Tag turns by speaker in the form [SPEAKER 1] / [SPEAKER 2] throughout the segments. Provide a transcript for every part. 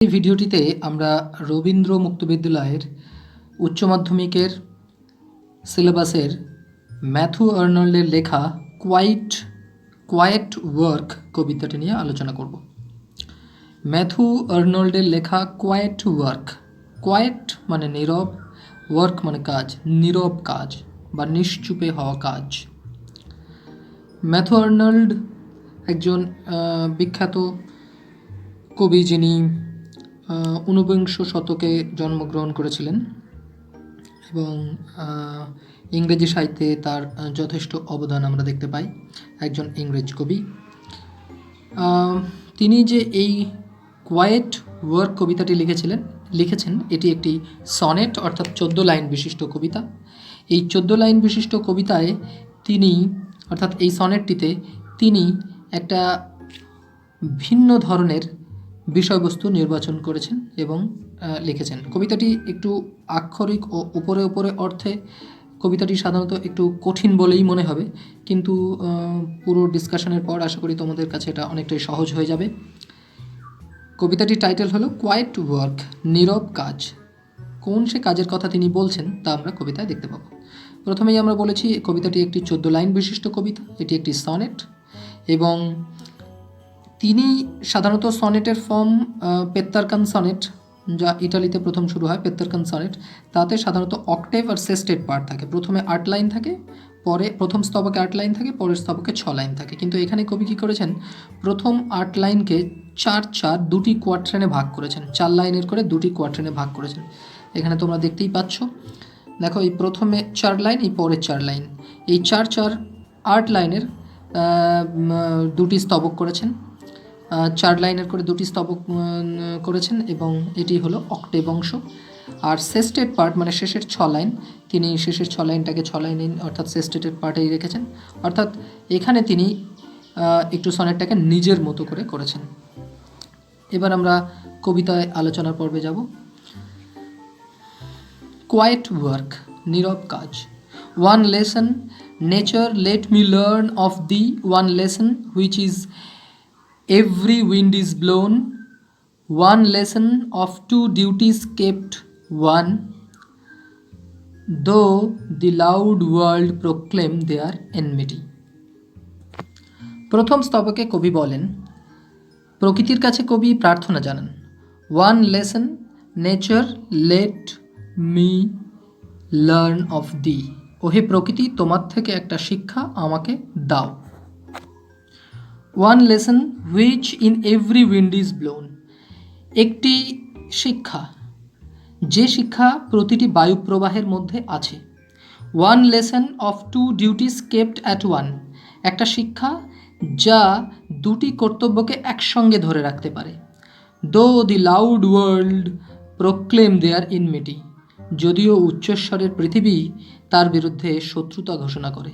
[SPEAKER 1] এই ভিডিওটিতে আমরা রবীন্দ্র মুক্ত বিদ্যালয়ের উচ্চ মাধ্যমিকের সিলেবাসের ম্যাথু আর্নল্ডের লেখা কোয়াইট ওয়ার্ক কবিতাটি নিয়ে আলোচনা করব। ম্যাথু আর্নল্ডের লেখা কোয়াইট ওয়ার্ক। কোয়াইট মানে নীরব, ওয়ার্ক মানে কাজ, নীরব কাজ বা নিশ্চুপে হওয়া কাজ। ম্যাথু আর্নল্ড একজন বিখ্যাত কবি, যিনি ঊনবিংশ শতকে জন্মগ্রহণ করেছিলেন এবং ইংরেজি সাহিত্যে তার যথেষ্ট অবদান আমরা দেখতে পাই। একজন ইংরেজ কবি। তিনি যে এই কোয়াইট ওয়ার্ক কবিতাটি লিখেছেন, এটি একটি সনেট অর্থাৎ 14 লাইন বিশিষ্ট কবিতা। এই 14 লাইন বিশিষ্ট কবিতায় তিনি অর্থাৎ এই সনেটটিতে তিনি একটা ভিন্ন ধরনের বিষয়বস্তু নির্বাচন করেছেন এবং লিখেছেন। কবিতাটি একটু আক্ষরিক ও উপরে অর্থে কবিতাটি সাধারণত একটু কঠিন বলেই মনে হবে, কিন্তু পুরো ডিসকাশনের পর আশা করি তোমাদের কাছে এটা অনেকটাই সহজ হয়ে যাবে। কবিতাটির টাইটেল হলো কোয়াইট ওয়ার্ক, নীরব কাজ। কোন সে কাজের কথা তিনি বলছেন তা আমরা কবিতায় দেখতে পাবো। প্রথমেই আমরা বলেছি কবিতাটি একটি 14 লাইন বিশিষ্ট কবিতা, এটি একটি সনেট এবং তিনি সাধারণত সনেটের ফর্ম পেত্তারকান সনেট, যা ইটালিতে প্রথম শুরু হয়, পেত্তারকান সনেট, তাতে সাধারণত অক্টেভ আর সেস্টেড পার্ট থাকে। প্রথমে 8 লাইন থাকে, পরে প্রথম স্তবকে 8 লাইন থাকে, পরের স্তবকে 6 লাইন থাকে। কিন্তু এখানে কবি কী করেছেন, প্রথম 8 লাইনকে 4 দুটি কোয়াট্রেনে ভাগ করেছেন, 4 লাইনের করে দুটি কোয়াট্রেনে ভাগ করেছেন। এখানে তোমরা দেখতেই পাচ্ছ, দেখো এই প্রথমে 4 লাইন, এই পরের 4 লাইন, এই 8 লাইনের দুটি স্তবক করেছেন, 4 লাইনের করে দুটি স্তবক করেছেন এবং এটি হলো অক্টেভ অংশ। আর সেস্টেড পার্ট মানে শেষের 6 লাইন, তিনি শেষের 6 লাইনটাকে 6 লাইন অর্থাৎ সেস্টেড পার্টেই রেখেছেন। অর্থাৎ এখানে তিনি একটু সনেটটাকে নিজের মতো করে করেছেন। এবার আমরা কবিতায় আলোচনার পর্বে যাব। কোয়াইট ওয়ার্ক, নীরব কাজ। One lesson nature let me learn of the, one lesson which is every wind is blown, one lesson of 2 duties kept one, though the loud world proclaim their enmity. প্রথম স্তবকে কবি বলেন, প্রকৃতির কাছে কবি প্রার্থনা জানান, one lesson nature let me learn of the, ওহে প্রকৃতি তোমার থেকে একটা শিক্ষা আমাকে দাও। One lesson which in every wind is blown, একটি শিক্ষা, যে শিক্ষা প্রতিটি বায়ু প্রবাহের মধ্যে আছে। One lesson of 2 duties kept at one, একটা শিক্ষা যা দুটি কর্তব্যকে একসঙ্গে ধরে রাখতে পারে। দো দি লাউড ওয়ার্ল্ড প্রোক্লেম দেয়ার ইনমিটি, যদিও উচ্চস্বরের পৃথিবী তার বিরুদ্ধে শত্রুতা ঘোষণা করে।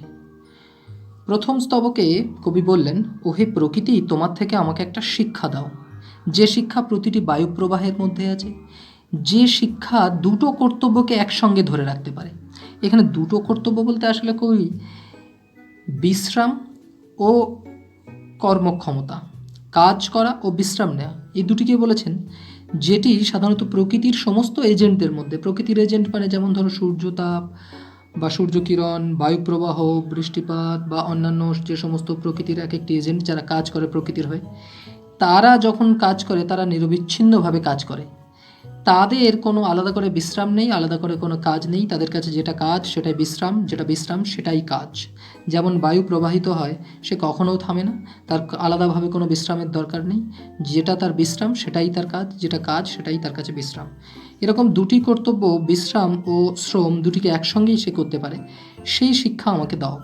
[SPEAKER 1] প্রথম স্তবকে কবি বললেন, ওহে প্রকৃতি তোমার থেকে আমাকে একটা শিক্ষা দাও, যে শিক্ষা প্রতিটি বায়ু প্রবাহের মধ্যে আছে, যে শিক্ষা দুটো কর্তব্যকে একসঙ্গে ধরে রাখতে পারে। এখানে দুটো কর্তব্য বলতে আসলে কবি বিশ্রাম ও কর্মক্ষমতা, কাজ করা ও বিশ্রাম নেওয়া, এই দুটিকে বলেছেন, যেটি সাধারণত প্রকৃতির সমস্ত এজেন্টদের মধ্যে, প্রকৃতির এজেন্ট মানে যেমন ধরো সূর্যতাপ বা সূর্যকিরণ, বায়ুপ্রবাহ, বৃষ্টিপাত বা অন্যান্য যে সমস্ত প্রকৃতির এক একটি এজেন্ট যারা কাজ করে প্রকৃতির হয়ে, তারা যখন কাজ করে তারা নিরবিচ্ছিন্নভাবে কাজ করে, তাদের কোনো আলাদা করে বিশ্রাম নেই, আলাদা করে কোনো কাজ নেই, তাদের কাছে যেটা কাজ সেটাই বিশ্রাম, যেটা বিশ্রাম সেটাই কাজ। যেমন বায়ু প্রবাহিত হয়, সে কখনোও থামে না, তার আলাদাভাবে কোনো বিশ্রামের দরকার নেই, যেটা তার বিশ্রাম সেটাই তার কাজ, যেটা কাজ সেটাই তার কাছে বিশ্রাম। এরকম দুটি কর্তব্য, বিশ্রাম ও শ্রম, দুটিকে একসঙ্গেই সে করতে পারে, সেই শিক্ষা আমাকে দাও।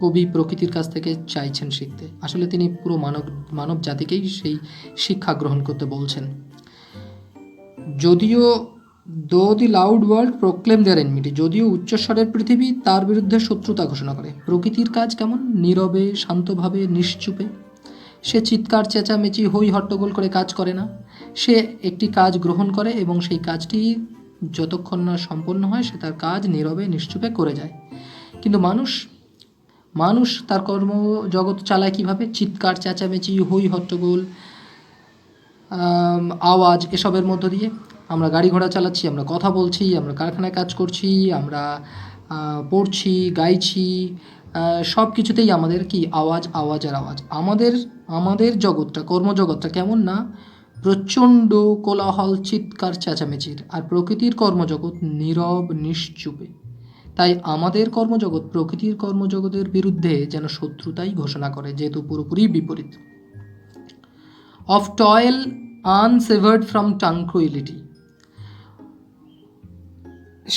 [SPEAKER 1] কবি প্রকৃতির কাছ থেকে চাইছেন শিখতে, আসলে তিনি পুরো মানব জাতিকেই সেই শিক্ষা গ্রহণ করতে বলছেন। যদিও দো দি লাউড ওয়ার্ল্ড প্রোক্লেম দেয়ার এনমিটি, যদিও উচ্চস্বরের পৃথিবী তার বিরুদ্ধে শত্রুতা ঘোষণা করে। প্রকৃতির কাজ কেমন, নীরবে, শান্তভাবে, নিশ্চুপে। সে চিৎকার চেঁচামেচি হই হট্টগোল করে কাজ করে না, সে একটি কাজ গ্রহণ করে এবং সেই কাজটি যতক্ষণ না সম্পন্ন হয় সে তার কাজ নীরবে নিশ্চুপে করে যায়। কিন্তু মানুষ তার কর্মজগৎ চালায় কীভাবে, চিৎকার চেঁচামেচি হই হট্টগোল আওয়াজ, এসবের মধ্য দিয়ে আমরা গাড়ি ঘোড়া চালাচ্ছি, আমরা কথা বলছি, আমরা কারখানায় কাজ করছি, আমরা পড়ছি, গাইছি, সব কিছুতেই আমাদের কি আওয়াজ, আওয়াজ আর আওয়াজ। আমাদের জগৎটা, কর্মজগৎটা কেমন না প্রচণ্ড কোলাহল, চিৎকার, চেঁচামেচির, আর প্রকৃতির কর্মজগৎ নীরব, নিশ্চুপে। তাই আমাদের কর্মজগৎ প্রকৃতির কর্মজগতের বিরুদ্ধে যেন শত্রুতাই ঘোষণা করে, যেহেতু পুরোপুরি বিপরীত। অফ টয়েল আনসেভার্ড ফ্রম ট্রাঙ্কুইলিটি,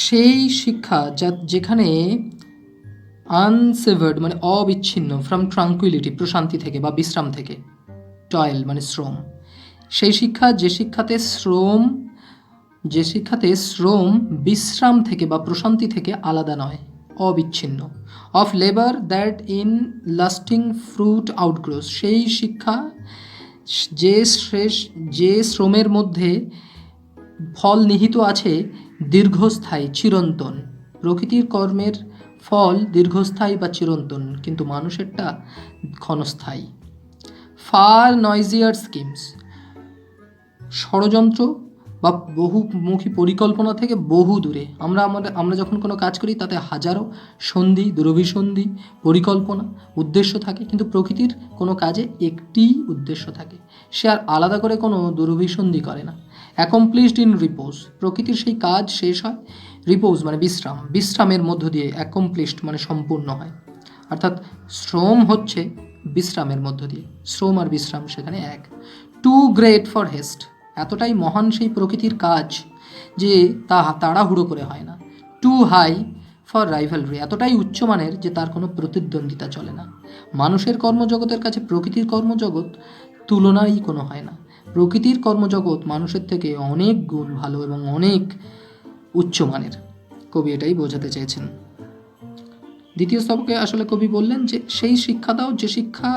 [SPEAKER 1] সেই শিক্ষা যেখানে আনসেভার্ড মানে অবিচ্ছিন্ন, ফ্রম ট্রাঙ্কুইলিটি প্রশান্তি থেকে বা বিশ্রাম থেকে, টয়েল মানে শ্রম, সেই শিক্ষা যে শিক্ষাতে শ্রম বিশ্রাম থেকে বা প্রশান্তি থেকে আলাদা নয়, অবিচ্ছিন্ন। Of labour that in lasting fruit outgrows, সেই শিক্ষা যে শ্রমের মধ্যে ফল নিহিত আছে দীর্ঘস্থায়ী, চিরন্তন। প্রকৃতির কর্মের ফল দীর্ঘস্থায়ী বা চিরন্তন, কিন্তু মানুষেরটা ক্ষণস্থায়ী। ফার নয়েজিয়ার স্কিমস, ষড়যন্ত্র বা বহুমুখী পরিকল্পনা থেকে বহু দূরে। আমরা যখন কোনো কাজ করি তাতে হাজারো সন্ধি, দুরভিসন্ধি, পরিকল্পনা, উদ্দেশ্য থাকে, কিন্তু প্রকৃতির কোনো কাজে একটি উদ্দেশ্য থাকে, সে আর আলাদা করে কোনো দুরভিসন্ধি করে না। অ্যাকমপ্লিশড ইন রিপোজ, প্রকৃতির সেই কাজ শেষ হয়, রিপোজ মানে বিশ্রাম, বিশ্রামের মধ্য দিয়ে, অ্যাকমপ্লিশড মানে সম্পূর্ণ হয়। অর্থাৎ শ্রম হচ্ছে বিশ্রামের মধ্য দিয়ে, শ্রম আর বিশ্রাম সেখানে এক। টু গ্রেট ফর হেস্ট, এতটাই মহান সেই প্রকৃতির কাজ যে তা তাড়াহুড়ো করে হয় না। টু হাই ফর রাইভালরি, এতটাই উচ্চমানের যে তার কোনো প্রতিদ্বন্দ্বিতা চলে না। মানুষের কর্মজগতের কাছে প্রকৃতির কর্মজগৎ তুলনাই কোনো হয় না। প্রকৃতির কর্মজগৎ মানুষের থেকে অনেক গুণ ভালো এবং অনেক উচ্চমানের। কবি এটাই বোঝাতে চেয়েছেন। দ্বিতীয় স্তবকে আসলে কবি বললেন যে সেই শিক্ষা দাও যে শিক্ষা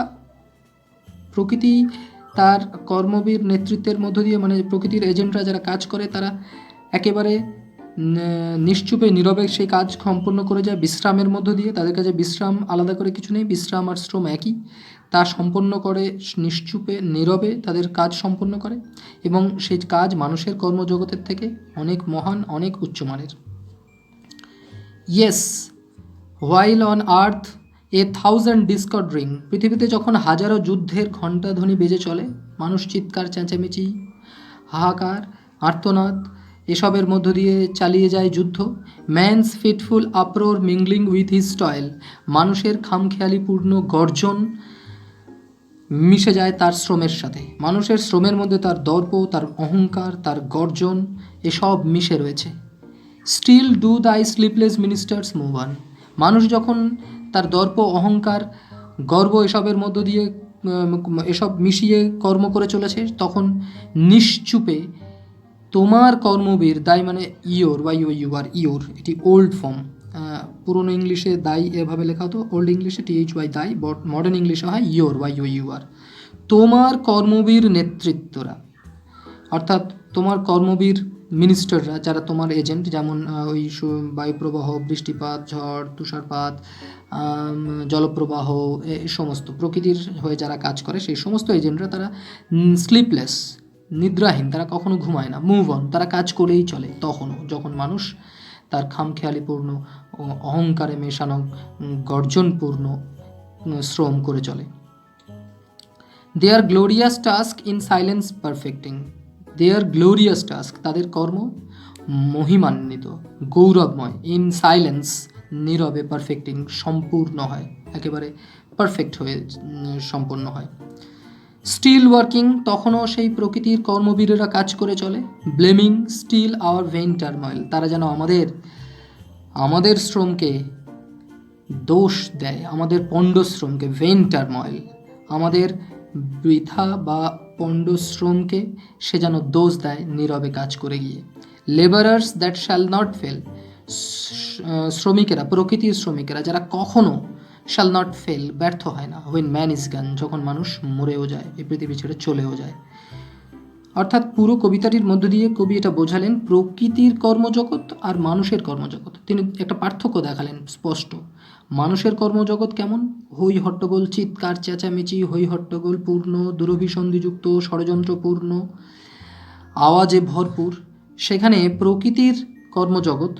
[SPEAKER 1] প্রকৃতি তার কর্মবীর নেতৃত্বের মধ্য দিয়ে, মানে প্রকৃতির এজেন্টরা যারা কাজ করে তারা একেবারে নিশ্চুপে নীরবে সেই কাজ সম্পন্ন করে যায় বিশ্রামের মধ্য দিয়ে। তাদের কাছে বিশ্রাম আলাদা করে কিছু নেই, বিশ্রাম আর শ্রম একই, তা সম্পন্ন করে নিশ্চুপে নীরবে তাদের কাজ সম্পন্ন করে, এবং সেই কাজ মানুষের কর্মজগতের থেকে অনেক মহান, অনেক উচ্চমানের। Yes, while on earth a thousand Discord ring, পৃথিবীতে যখন হাজারো যুদ্ধের ঘণ্টাধ্বনি বেজে চলে, মানুষ চিৎকার, চেঁচামেচি, হাহাকার, আর্তনাদ এসবের মধ্য দিয়ে চালিয়ে যায় যুদ্ধ। Man's fitful uproar mingling with his toil, মানুষের খামখেয়ালিপূর্ণ গর্জন মিশে যায় তার শ্রমের সাথে। মানুষের শ্রমের মধ্যে তার দর্প, তার অহংকার, তার গর্জন এসব মিশে রয়েছে। স্টিল ডু দাই স্লিপলেস মিনিস্টার্স মুভ অন, মানুষ যখন তার দর্প, অহংকার, গর্ব এসবের মধ্য দিয়ে এসব মিশিয়ে কর্ম করে চলেছে, তখন নিশ্চুপে তোমার কর্মবীর, দাই মানে your, Y U R your, এটি ওল্ড ফর্ম। পুরনো ইংলিশে দাই এভাবে লেখা হতো, ওল্ড ইংলিশে THY দাই, মডার্ন ইংলিশে হয় ইয়োর, ওয়াই ইউ আর। তোমার কর্মবীর নেতৃত্বরা, অর্থাৎ তোমার কর্মবীর মিনিস্টাররা যারা তোমার এজেন্ট, যেমন ওই বায়ুপ্রবাহ, বৃষ্টিপাত, ঝড়, তুষারপাত, জলপ্রবাহ, এই সমস্ত প্রকৃতির হয়ে যারা কাজ করে সেই সমস্ত এজেন্টরা তারা স্লিপলেস, নিদ্রাহীন, তারা কখনো ঘুমায় না। মুভ অন, তারা কাজ করেই চলে তখনও, যখন মানুষ তার খামখেয়ালিপূর্ণ, অহংকারে মেশানো, গর্জনপূর্ণ শ্রম করে চলে। Their glorious task in silence perfecting, their glorious task, তাদের কর্ম মহিমান্বিত, গৌরবময়, ইন সাইলেন্স নীরবে, পারফেক্টিং সম্পূর্ণ হয়, একেবারে পারফেক্ট হয়ে সম্পন্ন হয়। স্টিল ওয়ার্কিং, তখনও সেই প্রকৃতির কর্মবীরেরা কাজ করে চলে। Blaming still our vain turmoil, তারা যেন আমাদের শ্রমকে দোষ দেয়, আমাদের পণ্ডশ্রমকে, ভেইন টার্ময়েল, আমাদের বৃথা বা পণ্ডশ্রমকে সে যেন দোষ দেয় নীরবে কাজ করে গিয়ে। Labourers that shall not fail, শ্রমিকেরা, প্রকৃতির শ্রমিকেরা যারা কখনো শ্যাল নট ফেল, ব্যর্থ হয় না। হোয়েন ম্যান ইজ গান, যখন মানুষ মরেও যায়, এই পৃথিবী ছেড়ে চলেও যায়। অর্থাৎ পুরো কবিতাটির মধ্য দিয়ে কবি এটা বোঝালেন প্রকৃতির কর্মজগৎ আর মানুষের কর্মজগৎ। তিনি একটা পার্থক্য দেখালেন স্পষ্ট। মানুষের কর্মজগৎ কেমন? হই হট্টগোল, চিৎকার চেঁচামেচি, হই হট্টগোল পূর্ণ, দুরভিসন্ধিযুক্ত, ষড়যন্ত্রপূর্ণ, আওয়াজে ভরপুর। সেখানে প্রকৃতির কর্মজগৎ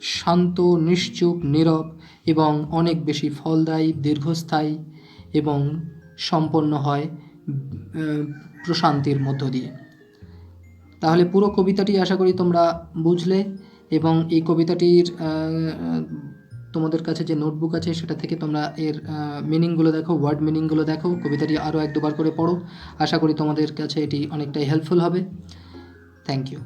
[SPEAKER 1] শান্ত, নিশ্চুপ, নীরব এবং অনেক বেশি ফলদায়ী, দীর্ঘস্থায়ী এবং সম্পন্ন হয় প্রশান্তির মধ্য দিয়ে। তাহলে পুরো কবিতাটি আশা করি তোমরা বুঝলে, এবং এই কবিতাটির তোমাদের কাছে যে নোটবুক আছে সেটা থেকে তোমরা এর মিনিংগুলো দেখো, ওয়ার্ড মিনিংগুলো দেখো, কবিতাটি আরও এক দুবার করে পড়ো। আশা করি তোমাদের কাছে এটি অনেকটাই হেল্পফুল হবে। Thank you.